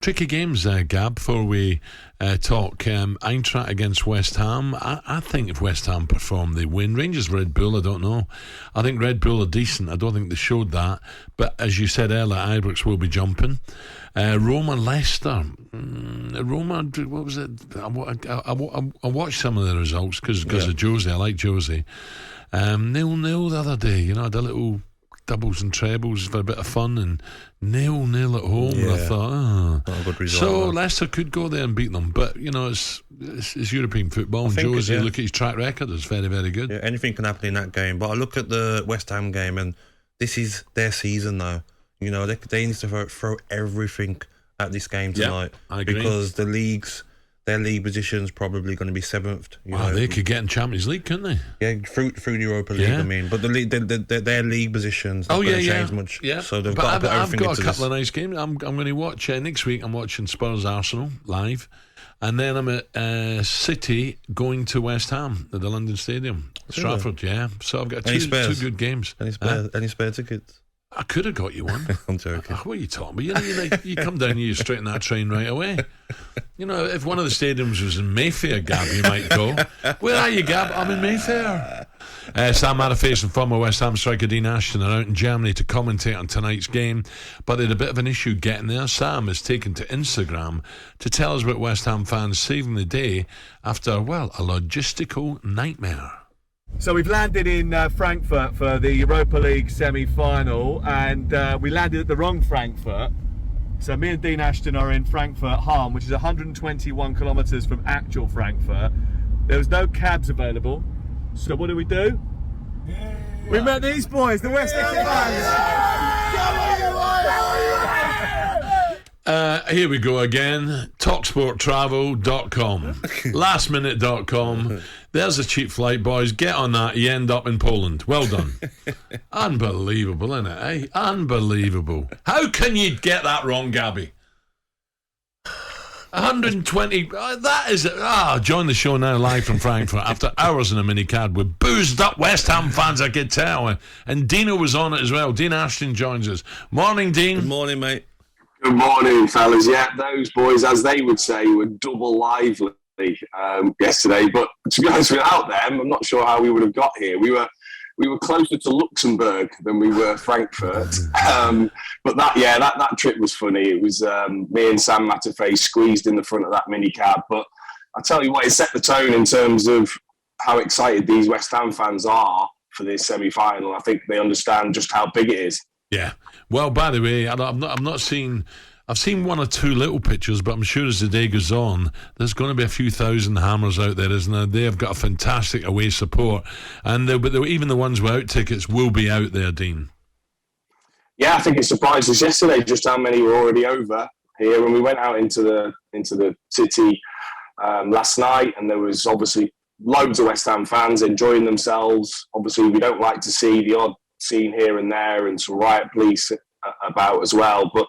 Tricky games, Gab, before we talk Eintracht against West Ham. I think if West Ham perform, they win. Rangers, Red Bull, I don't know. I think Red Bull are decent. I don't think they showed that. But as you said earlier, Ibrox will be jumping. Roma, Leicester. Roma, what was it? I watched some of the results because of Josie. I like Josie. 0-0 the other day. You know, I had a little doubles and trebles for a bit of fun, and 0-0 at home. And I thought, not a good result. So Leicester could go there and beat them, but you know, it's European football. And Josie, look at his track record; it's very, very good. Yeah, anything can happen in that game. But I look at the West Ham game, and this is their season now. You know, they need to throw everything at this game tonight. I agree. Because their league position's probably going to be 7th. They could get in Champions League, couldn't they? Yeah, through the Europa League. I mean, but their league positions not going to change much. Yeah, so they've got to put everything into this. I've got a couple of nice games. I'm going to watch next week. I'm watching Spurs Arsenal live, and then I'm at City going to West Ham at the London Stadium, Stratford. Yeah, so I've got two good games. Any spare tickets? I could have got you one. I'm joking. What are you talking about? You come down here, you straighten that train right away. You know, if one of the stadiums was in Mayfair, Gab, you might go. Where are you, Gab? I'm in Mayfair. Sam Mataface and former West Ham striker Dean Ashton are out in Germany to commentate on tonight's game, but they had a bit of an issue getting there. Sam has taken to Instagram to tell us about West Ham fans saving the day after, a logistical nightmare. So we've landed in Frankfurt for the Europa League semi-final, and we landed at the wrong Frankfurt. So me and Dean Ashton are in Frankfurt Hahn, which is 121 kilometres from actual Frankfurt. There was no cabs available. So what do? We met these boys, the West Ham fans. Here we go again. talkSPORTtravel.com, lastminute.com. There's a cheap flight, boys. Get on that. You end up in Poland. Well done. Unbelievable, isn't it? Unbelievable. How can you get that wrong, Gabby? 120. That is. Join the show now live from Frankfurt after hours in a minicab with boozed up West Ham fans, I could tell. And Dino was on it as well. Dean Ashton joins us. Morning, Dean. Good morning, mate. Good morning, fellas. Yeah, those boys, as they would say, were double lively yesterday. But to be honest, without them, I'm not sure how we would have got here. We were closer to Luxembourg than we were Frankfurt. But that trip was funny. It was me and Sam Mataface squeezed in the front of that minicab. But I tell you what, it set the tone in terms of how excited these West Ham fans are for this semi-final. I think they understand just how big it is. Yeah. Well, by the way, I've not seen. I've seen one or two little pictures, but I'm sure as the day goes on, there's going to be a few thousand hammers out there, isn't there? They have got a fantastic away support, and even the ones without tickets will be out there, Dean. Yeah, I think it surprised us yesterday just how many were already over here. When we went out into the city last night, and there was obviously loads of West Ham fans enjoying themselves. Obviously, we don't like to see the odd scene here and there and some riot police about as well, but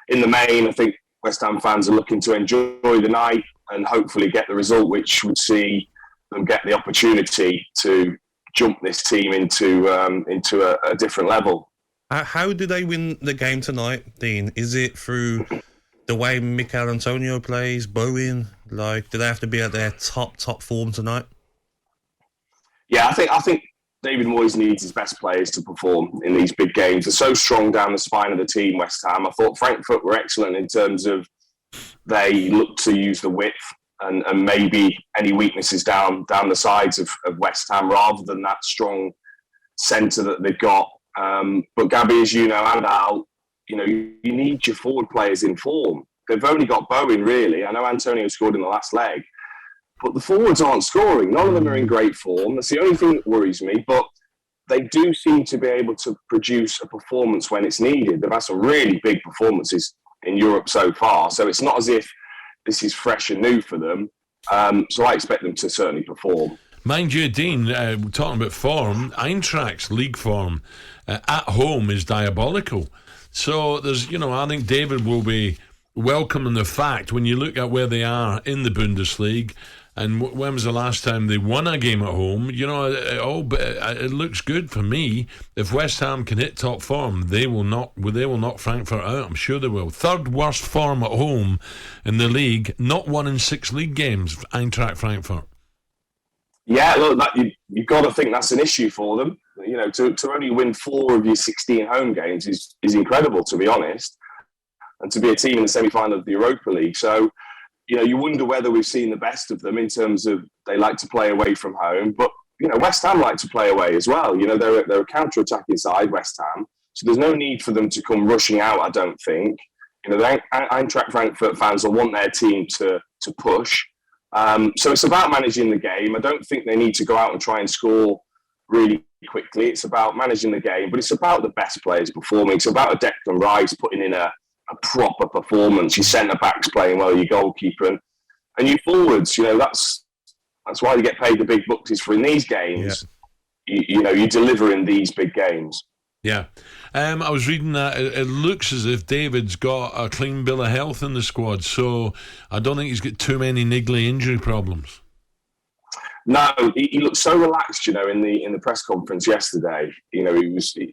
in the main I think West Ham fans are looking to enjoy the night and hopefully get the result which would see them get the opportunity to jump this team into a different level. How do they win the game tonight, Dean? Is it through the way Mikel Antonio plays, Bowen? Like, do they have to be at their top form tonight? Yeah, I think David Moyes needs his best players to perform in these big games. They're so strong down the spine of the team, West Ham. I thought Frankfurt were excellent in terms of they looked to use the width and maybe any weaknesses down the sides of West Ham rather than that strong centre that they've got. But Gabby, as you know, and Al, you need your forward players in form. They've only got Bowen, really. I know Antonio scored in the last leg. But the forwards aren't scoring. None of them are in great form. That's the only thing that worries me. But they do seem to be able to produce a performance when it's needed. They've had some really big performances in Europe so far. So it's not as if this is fresh and new for them. So I expect them to certainly perform. Mind you, Dean, talking about form, Eintracht's league form at home is diabolical. So there's, I think David will be welcoming the fact when you look at where they are in the Bundesliga. And when was the last time they won a game at home? You know, it looks good for me. If West Ham can hit top form, they will knock Frankfurt out. I'm sure they will. Third worst form at home in the league. Not won in 6 league games. Eintracht Frankfurt. Yeah, look, you've got to think that's an issue for them. You know, to only win 4 of your 16 home games is incredible, to be honest. And to be a team in the semi-final of the Europa League. So, you know, you wonder whether we've seen the best of them in terms of they like to play away from home. But, you know, West Ham like to play away as well. You know, they're a counter-attacking side, West Ham. So there's no need for them to come rushing out, I don't think. You know, the Eintracht Frankfurt fans will want their team to push. So it's about managing the game. I don't think they need to go out and try and score really quickly. It's about managing the game. But it's about the best players performing. It's about a Declan Rice putting in a proper performance, your centre-backs playing well, your goalkeeper, and your forwards. You know, that's why they get paid the big bucks, is for in these games, you know, you deliver in these big games. Yeah. I was reading that it looks as if David's got a clean bill of health in the squad, so I don't think he's got too many niggly injury problems. No, he looked so relaxed, you know, in the press conference yesterday. You know,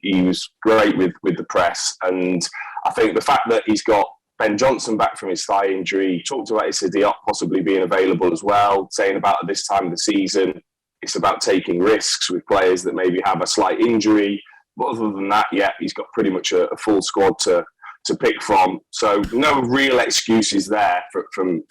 he was great with the press, and I think the fact that he's got Ben Johnson back from his thigh injury, he talked about Issa Diop possibly being available as well, saying about at this time of the season, it's about taking risks with players that maybe have a slight injury. But other than that, yeah, he's got pretty much a full squad to pick from. So no real excuses there from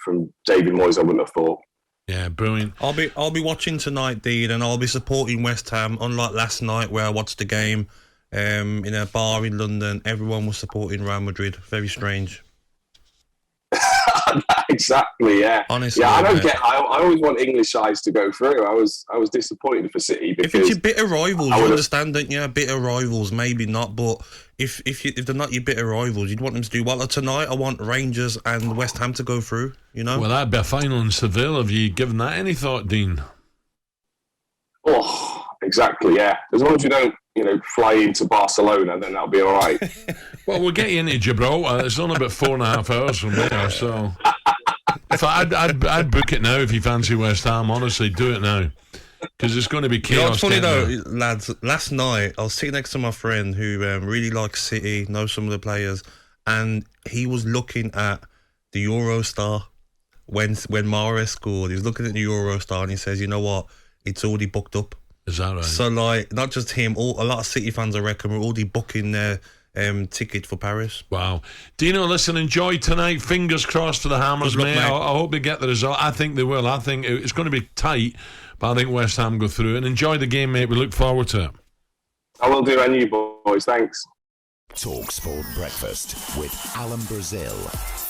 David Moyes, I wouldn't have thought. Yeah, brilliant. I'll be watching tonight, Dean, and I'll be supporting West Ham. Unlike last night where I watched the game in a bar in London, everyone was supporting Real Madrid. Very strange. Exactly, yeah. Honestly, yeah, I don't get. I always want English sides to go through. I was disappointed for City because if it's your bitter rivals, you understand, don't you? Bitter rivals, maybe not, but if they're not your bitter rivals, you'd want them to do well. Tonight, I want Rangers and West Ham to go through. You know, well, that'd be a final in Seville. Have you given that any thought, Dean? Oh, exactly. Yeah, as long as you don't, you know, fly into Barcelona, then that'll be all right. Well, we'll get you into Gibraltar. It's only about 4.5 hours from there, so. If I'd book it now if you fancy West Ham. Honestly, do it now because it's going to be chaos. You know what's funny though, lads? Last night I was sitting next to my friend who really likes City, knows some of the players, and he was looking at the Eurostar when Mahrez scored. He was looking at the Eurostar and he says, "You know what? It's already booked up." Is that right? So like, not just him, a lot of City fans, I reckon, were already booking their ticket for Paris. Wow. Dino, listen, enjoy tonight. Fingers crossed for the Hammers, mate. I hope they get the result. I think they will. I think it's going to be tight, but I think West Ham go through. And enjoy the game, mate. We look forward to it. I will do, and you boys. Thanks. talkSPORT Breakfast with Alan Brazil.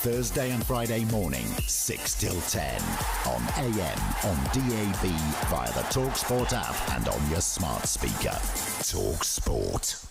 Thursday and Friday morning, 6 till 10. On AM, on DAB, via the talkSPORT app and on your smart speaker. talkSPORT.